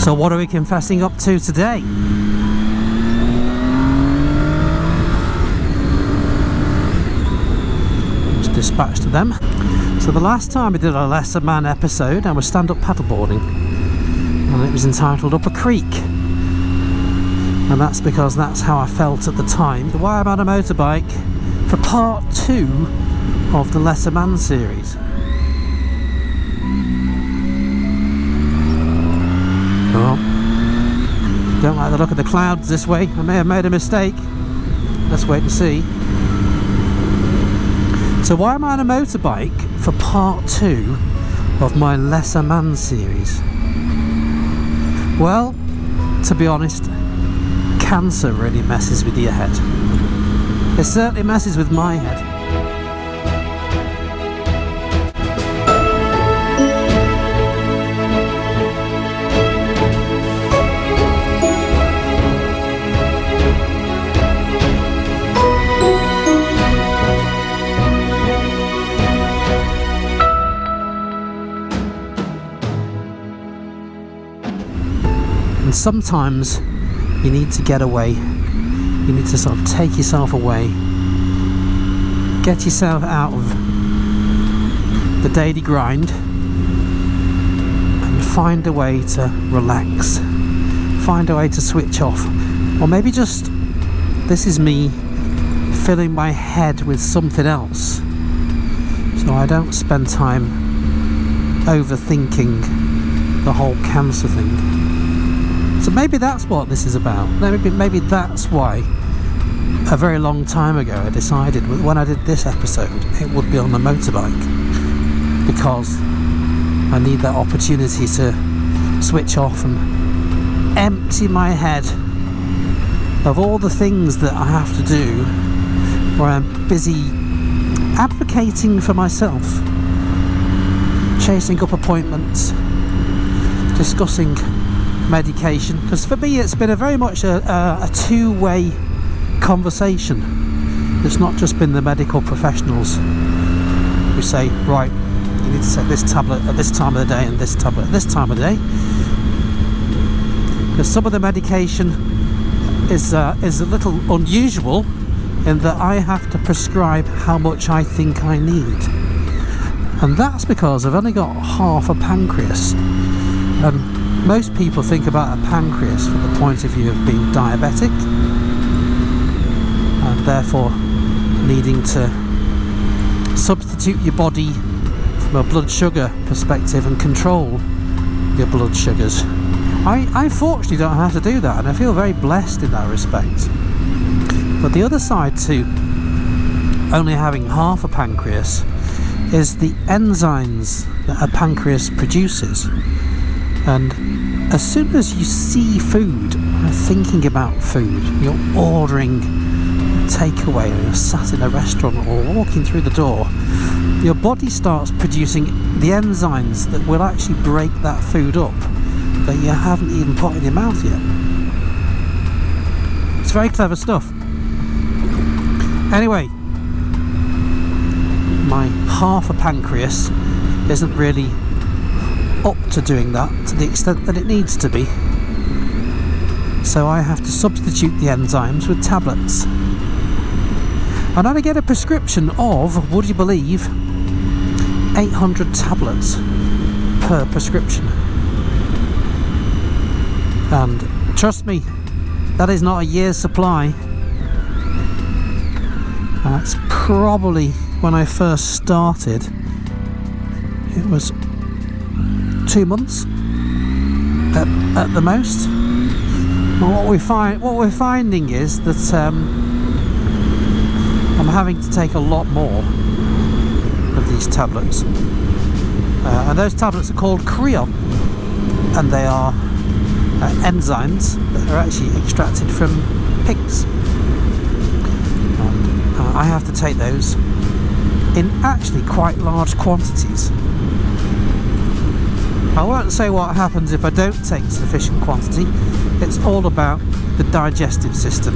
So what are we confessing up to today? Just dispatch to them. So the last time we did a Lesser Man episode, I was stand-up paddleboarding, and it was entitled Up a Creek. And that's because that's how I felt at the time. Why I'm on a motorbike for part 2 of the Lesser Man series. Oh, don't like the look of the clouds this way. I may have made a mistake. Let's wait and see. So why am I on a motorbike for part 2 of my Lesser Man series? Well, to be honest, cancer really messes with your head. It certainly messes with my head. And sometimes you need to get away. You need to sort of take yourself away, get yourself out of the daily grind and find a way to relax, find a way to switch off. Or maybe just, this is me filling my head with something else, so I don't spend time overthinking the whole cancer thing. So maybe that's what this is about. Maybe that's why a very long time ago I decided when I did this episode it would be on the motorbike, because I need that opportunity to switch off and empty my head of all the things that I have to do where I'm busy advocating for myself, chasing up appointments, discussing medication, because for me it's been a very much a two-way conversation. It's not just been the medical professionals who say, right, you need to take this tablet at this time of the day and this tablet at this time of the day, because some of the medication is a little unusual in that I have to prescribe how much I think I need, and that's because I've only got half a pancreas. Most people think about a pancreas from the point of view of being diabetic and therefore needing to substitute your body from a blood sugar perspective and control your blood sugars. I fortunately don't have to do that, and I feel very blessed in that respect. But the other side to only having half a pancreas is the enzymes that a pancreas produces. And as soon as you see food, you're thinking about food, you're ordering takeaway, or you're sat in a restaurant or walking through the door, your body starts producing the enzymes that will actually break that food up that you haven't even put in your mouth yet. It's very clever stuff. Anyway, my half a pancreas isn't really up to doing that to the extent that it needs to be, so I have to substitute the enzymes with tablets, and I get a prescription of, would you believe, 800 tablets per prescription. And trust me, that is not a year's supply. It's probably, when I first started, it was 2 months at the most. And what we're finding is that I'm having to take a lot more of these tablets, and those tablets are called Creon, and they are enzymes that are actually extracted from pigs. And I have to take those in actually quite large quantities. I won't say what happens if I don't take sufficient quantity. It's all about the digestive system,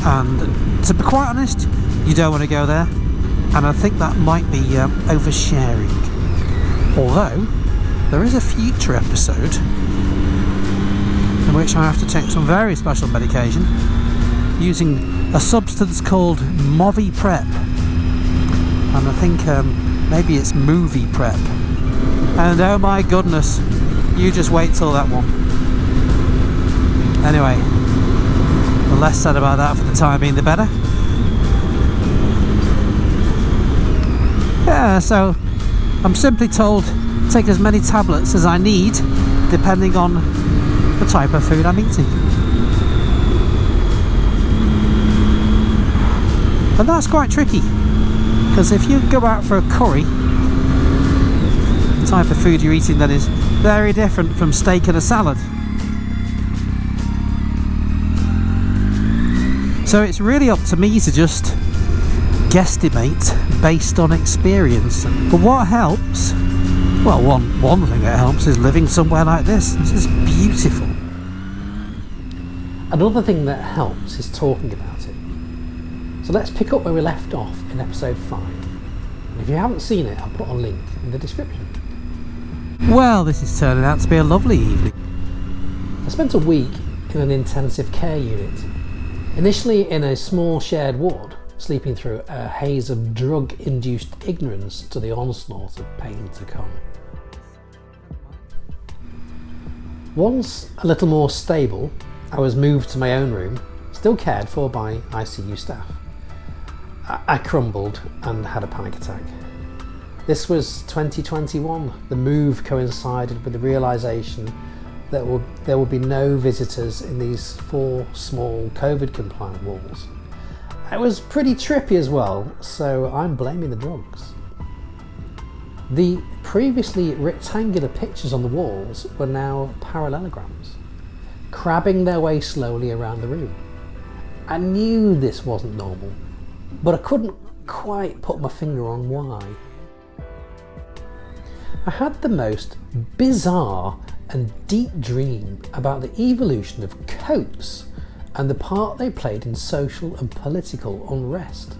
and to be quite honest, you don't want to go there, and I think that might be oversharing. Although there is a future episode which I have to take some very special medication using a substance called Movi Prep, and I think maybe it's Movie Prep, and oh my goodness, you just wait till that one. Anyway, the less said about that for the time being the better. Yeah, so I'm simply told to take as many tablets as I need depending on the type of food I'm eating. And that's quite tricky, because if you go out for a curry, the type of food you're eating then is very different from steak and a salad. So it's really up to me to just guesstimate based on experience. But what helps, well, one thing that helps is living somewhere like this. This is beautiful. Another thing that helps is talking about it. So let's pick up where we left off in episode 5. And if you haven't seen it, I'll put a link in the description. Well, this is turning out to be a lovely evening. I spent a week in an intensive care unit. Initially in a small shared ward, sleeping through a haze of drug-induced ignorance to the onslaught of pain to come. Once a little more stable, I was moved to my own room, still cared for by ICU staff. I crumbled and had a panic attack. This was 2021. The move coincided with the realisation that there would be no visitors in these 4 small COVID-compliant walls. It was pretty trippy as well, so I'm blaming the drugs. The previously rectangular pictures on the walls were now parallelograms, crabbing their way slowly around the room. I knew this wasn't normal, but I couldn't quite put my finger on why. I had the most bizarre and deep dream about the evolution of coats and the part they played in social and political unrest.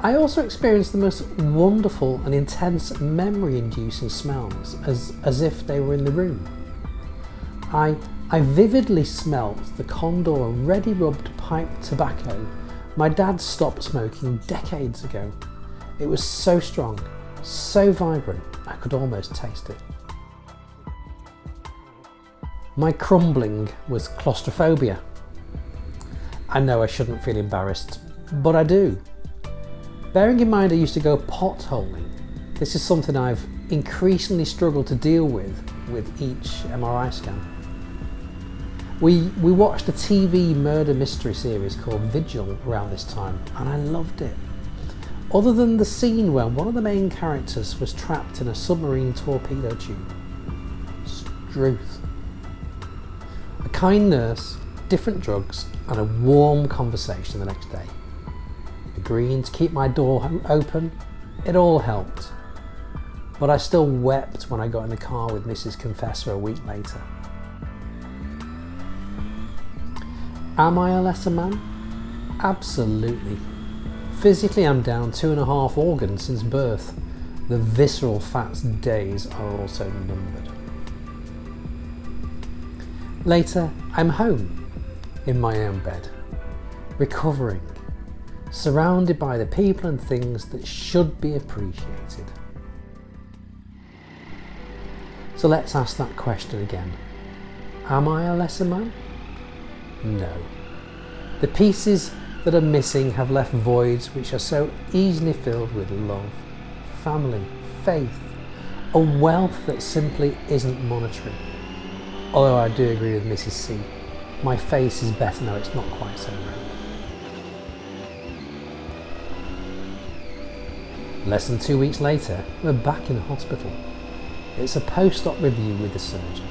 I also experienced the most wonderful and intense memory-inducing smells as if they were in the room. I vividly smelt the Condor ready-rubbed pipe tobacco my dad stopped smoking decades ago. It was so strong, so vibrant, I could almost taste it. My crumbling was claustrophobia. I know I shouldn't feel embarrassed, but I do. Bearing in mind I used to go potholing, this is something I've increasingly struggled to deal with each MRI scan. We watched a TV murder mystery series called Vigil around this time, and I loved it. Other than the scene where one of the main characters was trapped in a submarine torpedo tube. Struth. A kind nurse, different drugs, and a warm conversation the next day. Agreeing to keep my door open, it all helped. But I still wept when I got in the car with Mrs. Confessor a week later. Am I a lesser man? Absolutely. Physically I'm down 2.5 organs since birth. The visceral fat's days are also numbered. Later, I'm home, in my own bed, recovering, surrounded by the people and things that should be appreciated. So let's ask that question again. Am I a lesser man? No. The pieces that are missing have left voids which are so easily filled with love, family, faith, a wealth that simply isn't monetary. Although I do agree with Mrs. C. My face is better now, it's not quite so round. Less than 2 weeks later, we're back in hospital. It's a post-op review with the surgeon.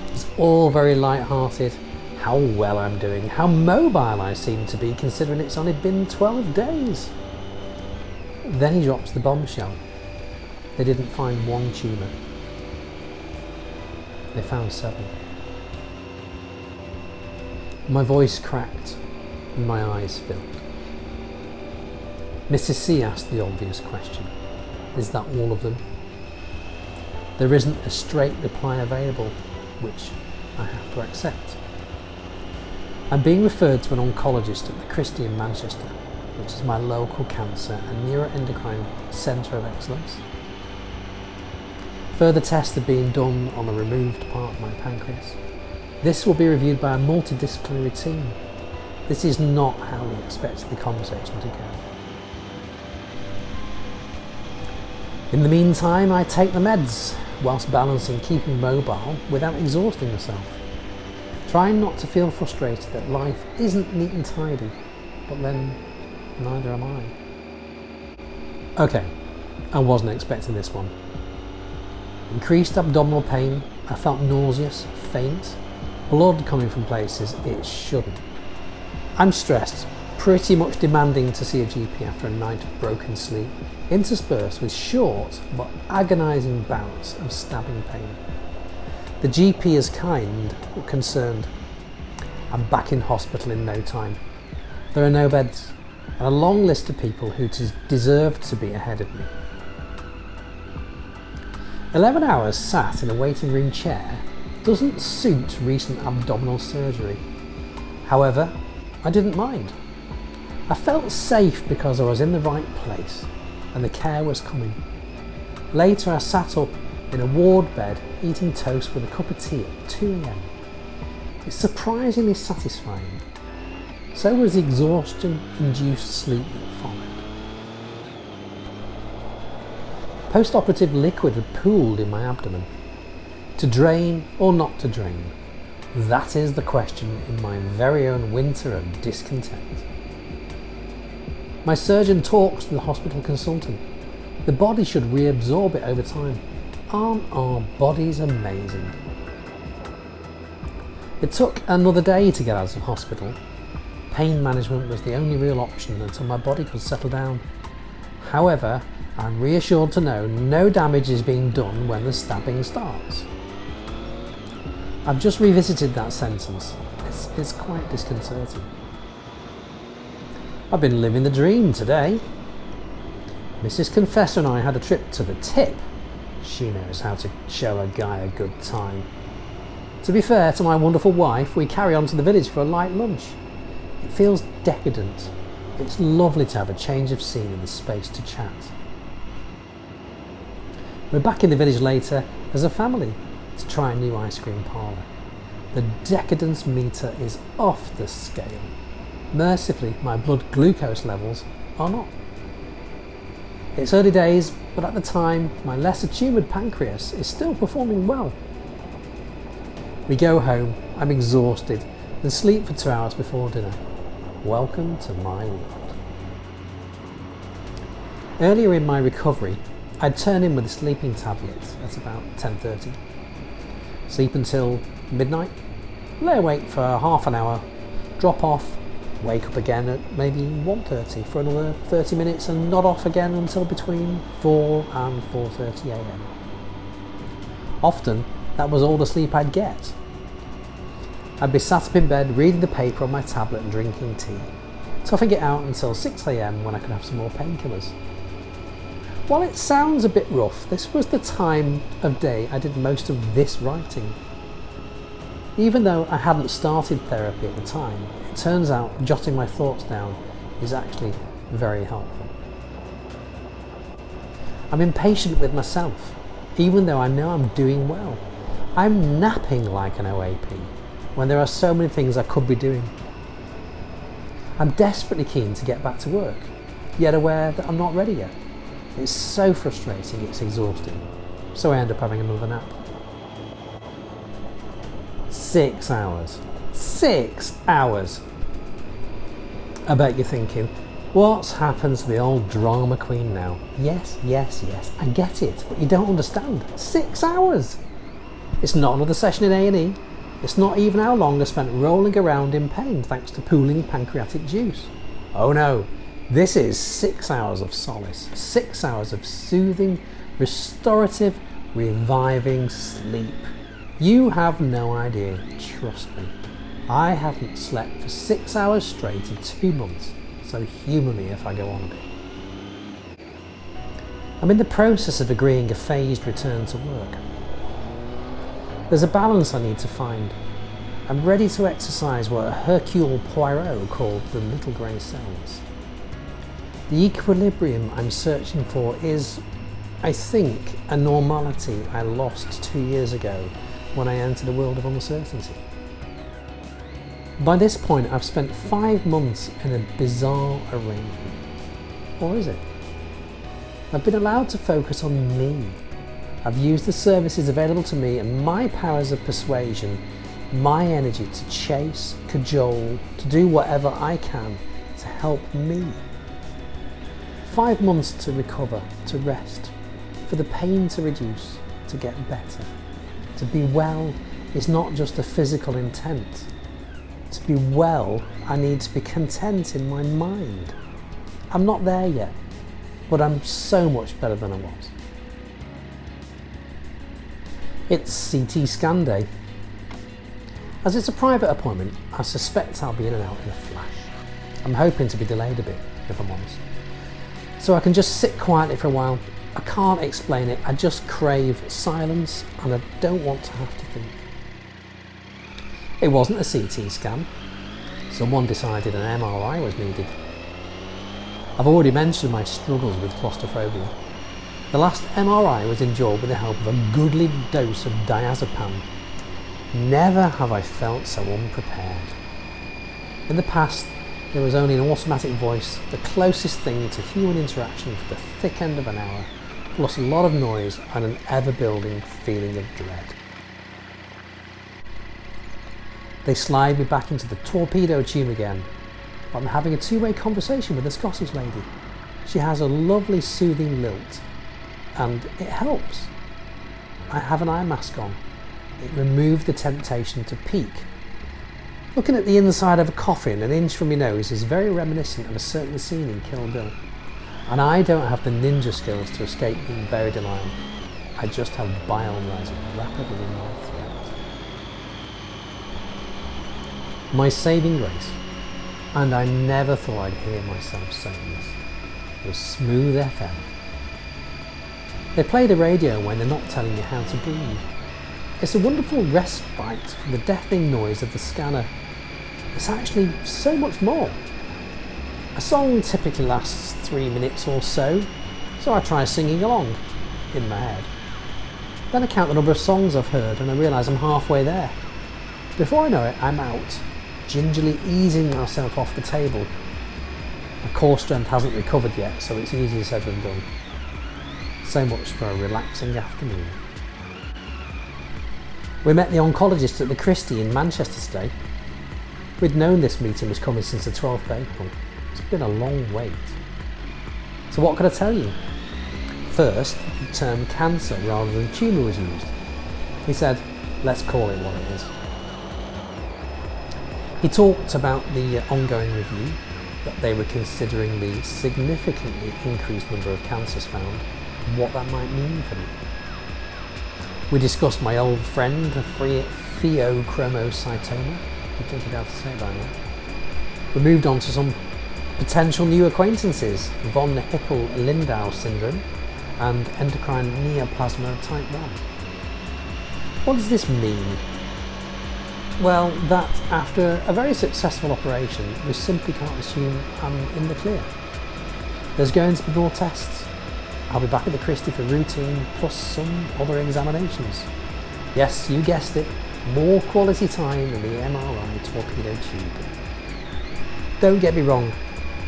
It's all very light-hearted. How well I'm doing, how mobile I seem to be considering it's only been 12 days. Then he drops the bombshell. They didn't find 1 tumour. They found 7. My voice cracked and my eyes filled. Mrs. C asked the obvious question. Is that all of them? There isn't a straight reply available, which I have to accept. I'm being referred to an oncologist at the Christie in Manchester, which is my local cancer and neuroendocrine centre of excellence. Further tests are being done on the removed part of my pancreas. This will be reviewed by a multidisciplinary team. This is not how we expected the conversation to go. In the meantime, I take the meds, whilst balancing keeping mobile without exhausting myself. Trying not to feel frustrated that life isn't neat and tidy, but then neither am I. Okay, I wasn't expecting this one. Increased abdominal pain, I felt nauseous, faint, blood coming from places it shouldn't. I'm stressed, pretty much demanding to see a GP after a night of broken sleep, interspersed with short but agonising bouts of stabbing pain. The GP is kind but concerned. I'm back in hospital in no time. There are no beds, and a long list of people who deserve to be ahead of me. 11 hours sat in a waiting room chair doesn't suit recent abdominal surgery. However, I didn't mind. I felt safe because I was in the right place and the care was coming. Later I sat up in a ward bed eating toast with a cup of tea at 2 AM. It's surprisingly satisfying. So was the exhaustion-induced sleep that followed. Post-operative liquid had pooled in my abdomen. To drain or not to drain? That is the question in my very own winter of discontent. My surgeon talks to the hospital consultant. The body should reabsorb it over time. Aren't our bodies amazing? It took another day to get out of hospital. Pain management was the only real option until my body could settle down. However, I'm reassured to know no damage is being done when the stabbing starts. I've just revisited that sentence. It's quite disconcerting. I've been living the dream today. Mrs. Confessor and I had a trip to the tip. She knows how to show a guy a good time. To be fair to my wonderful wife, we carry on to the village for a light lunch. It feels decadent. It's lovely to have a change of scene and the space to chat. We're back in the village later as a family to try a new ice cream parlour. The decadence meter is off the scale. Mercifully, my blood glucose levels are not. It's early days, but at the time, my lesser tumoured pancreas is still performing well. We go home, I'm exhausted, and sleep for 2 hours before dinner. Welcome to my world. Earlier in my recovery, I'd turn in with a sleeping tablet at about 10:30. Sleep until midnight, lay awake for half an hour, drop off, wake up again at maybe 1:30 for another 30 minutes and nod off again until between 4 and 4:30 AM. Often, that was all the sleep I'd get. I'd be sat up in bed reading the paper on my tablet and drinking tea, toughing it out until 6 AM when I could have some more painkillers. While it sounds a bit rough, this was the time of day I did most of this writing. Even though I hadn't started therapy at the time, it turns out jotting my thoughts down is actually very helpful. I'm impatient with myself, even though I know I'm doing well. I'm napping like an OAP when there are so many things I could be doing. I'm desperately keen to get back to work, yet aware that I'm not ready yet. It's so frustrating, it's exhausting, so I end up having another nap. 6 hours. 6 hours! I bet you're thinking, what's happened to the old drama queen now? Yes, I get it, but you don't understand. 6 hours! It's not another session in A&E. It's not even how long I spent rolling around in pain thanks to pooling pancreatic juice. Oh no, this is 6 hours of solace, 6 hours of soothing, restorative, reviving sleep. You have no idea, trust me. I haven't slept for 6 hours straight in 2 months, so humour me if I go on a bit. I'm in the process of agreeing a phased return to work. There's a balance I need to find. I'm ready to exercise what Hercule Poirot called the little grey cells. The equilibrium I'm searching for is, I think, a normality I lost 2 years ago when I entered a world of uncertainty. By this point, I've spent 5 months in a bizarre arrangement. Or is it? I've been allowed to focus on me. I've used the services available to me and my powers of persuasion, my energy to chase, cajole, to do whatever I can to help me. 5 months to recover, to rest, for the pain to reduce, to get better. To be well is not just a physical intent. To be well, I need to be content in my mind. I'm not there yet, but I'm so much better than I was. It's CT scan day. As it's a private appointment, I suspect I'll be in and out in a flash. I'm hoping to be delayed a bit, if I'm honest. So I can just sit quietly for a while. I can't explain it, I just crave silence and I don't want to have to think. It wasn't a CT scan. Someone decided an MRI was needed. I've already mentioned my struggles with claustrophobia. The last MRI was endured with the help of a goodly dose of diazepam. Never have I felt so unprepared. In the past, there was only an automatic voice, the closest thing to human interaction for the thick end of an hour, plus a lot of noise and an ever-building feeling of dread. They slide me back into the torpedo tube again. I'm having a two-way conversation with a Scottish lady. She has a lovely soothing lilt, and it helps. I have an eye mask on. It removed the temptation to peek. Looking at the inside of a coffin an inch from your nose is very reminiscent of a certain scene in Kill Bill. And I don't have the ninja skills to escape being buried alive. I just have bile rising rapidly in my throat. My saving grace, and I never thought I'd hear myself saying this, was Smooth FM. They play the radio when they're not telling you how to breathe. It's a wonderful respite from the deafening noise of the scanner. It's actually so much more. A song typically lasts 3 minutes or so I try singing along in my head. Then I count the number of songs I've heard and I realise I'm halfway there. Before I know it, I'm out, gingerly easing myself off the table. My core strength hasn't recovered yet, so it's easier said than done. So much for a relaxing afternoon. We met the oncologist at the Christie in Manchester today. We'd known this meeting was coming since the 12th of April. It's been a long wait. So what could I tell you? First, the term cancer rather than tumour was used. He said, let's call it what it is. He talked about the ongoing review, that they were considering the significantly increased number of cancers found and what that might mean for me. We discussed my old friend, pheochromocytoma. I think you'd have to say it by now. We moved on to some potential new acquaintances, von Hippel-Lindau syndrome and endocrine neoplasma type 1. What does this mean? Well, that after a very successful operation, we simply can't assume I'm in the clear. There's going to be more tests. I'll be back at the Christie for routine plus some other examinations. Yes, you guessed it, more quality time in the MRI torpedo tube. Don't get me wrong,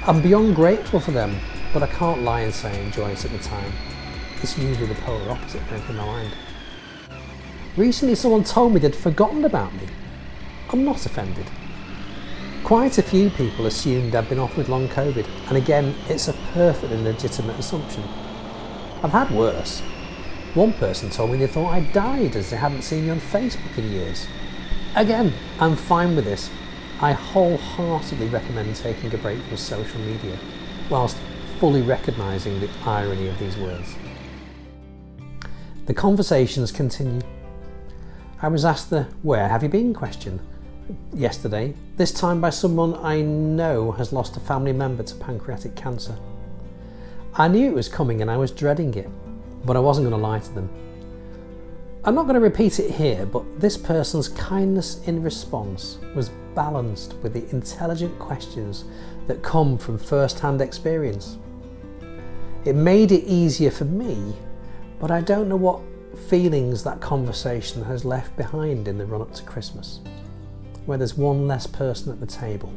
I'm beyond grateful for them, but I can't lie and say I enjoy it at the time. It's usually the polar opposite of anything in my mind. Recently someone told me they'd forgotten about me. I'm not offended. Quite a few people assumed I'd been off with long COVID, and again, it's a perfectly legitimate assumption. I've had worse. One person told me they thought I died as they hadn't seen me on Facebook in years. Again, I'm fine with this. I wholeheartedly recommend taking a break from social media, whilst fully recognising the irony of these words. The conversations continue. I was asked the "where have you been" question yesterday, this time by someone I know has lost a family member to pancreatic cancer. I knew it was coming and I was dreading it, but I wasn't going to lie to them. I'm not going to repeat it here, but this person's kindness in response was balanced with the intelligent questions that come from first-hand experience. It made it easier for me, but I don't know what feelings that conversation has left behind in the run-up to Christmas, where there's one less person at the table,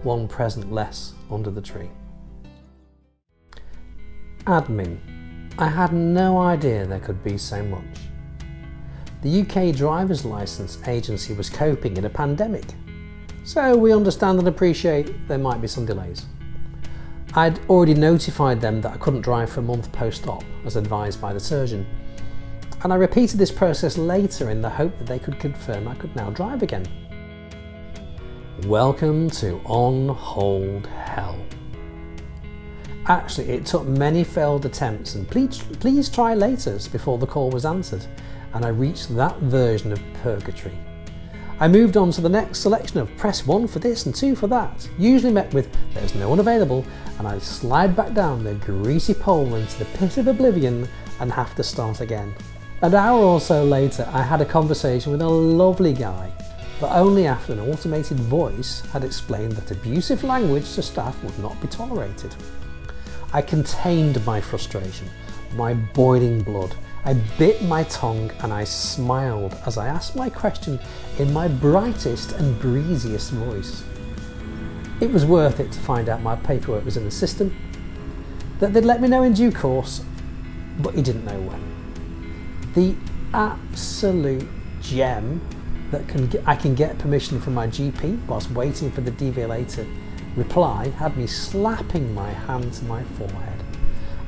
one present less under the tree. Admin. I had no idea there could be so much. The UK driver's licence agency was coping in a pandemic, so we understand and appreciate there might be some delays. I'd already notified them that I couldn't drive for a month post-op, as advised by the surgeon, and I repeated this process later in the hope that they could confirm I could now drive again. Welcome to on hold hell. Actually, it took many failed attempts and please try laters before the call was answered, and I reached that version of purgatory. I moved on to the next selection of press 1 for this and 2 for that, usually met with there's no one available, and I slide back down the greasy pole into the pit of oblivion and have to start again. An hour or so later I had a conversation with a lovely guy, but only after an automated voice had explained that abusive language to staff would not be tolerated. I contained my frustration, my boiling blood. I bit my tongue and I smiled as I asked my question in my brightest and breeziest voice. It was worth it to find out my paperwork was in the system, that they'd let me know in due course, but he didn't know when. The absolute gem that I can get permission from my GP whilst waiting for the DVLA to reply had me slapping my hand to my forehead.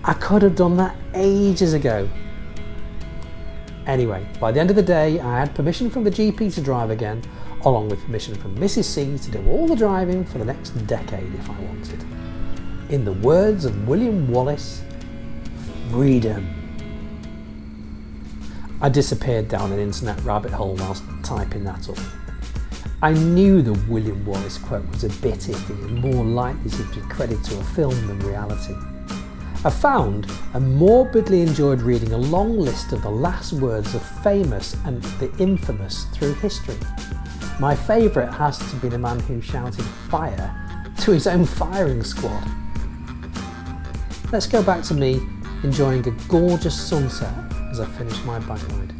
I could have done that ages ago. Anyway, by the end of the day I had permission from the GP to drive again, along with permission from Mrs. C to do all the driving for the next decade if I wanted. In the words of William Wallace, freedom. I disappeared down an internet rabbit hole whilst typing that up. I knew the William Wallace quote was a bit iffy and more likely to be credited to a film than reality. I found and morbidly enjoyed reading a long list of the last words of famous and the infamous through history. My favourite has to be the man who shouted fire to his own firing squad. Let's go back to me enjoying a gorgeous sunset as I finish my bike ride.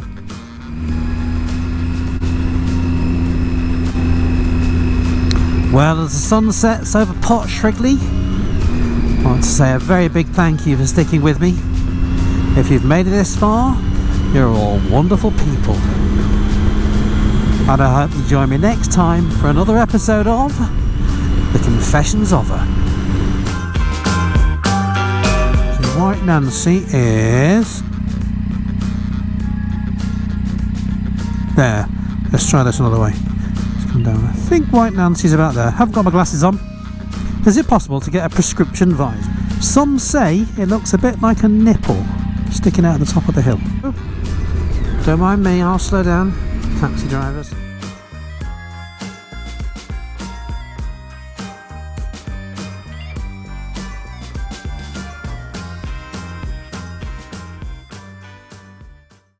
Well, as the sun sets over Port Shrigley, I want to say a very big thank you for sticking with me. If you've made it this far, you're all wonderful people. And I hope you join me next time for another episode of The Confessions of Her. So White Nancy is... there. Let's try this another way. Let's come down. I think White Nancy's about there. Haven't got my glasses on. Is it possible to get a prescription visor? Some say it looks a bit like a nipple sticking out at the top of the hill. Don't mind me, I'll slow down. Taxi drivers.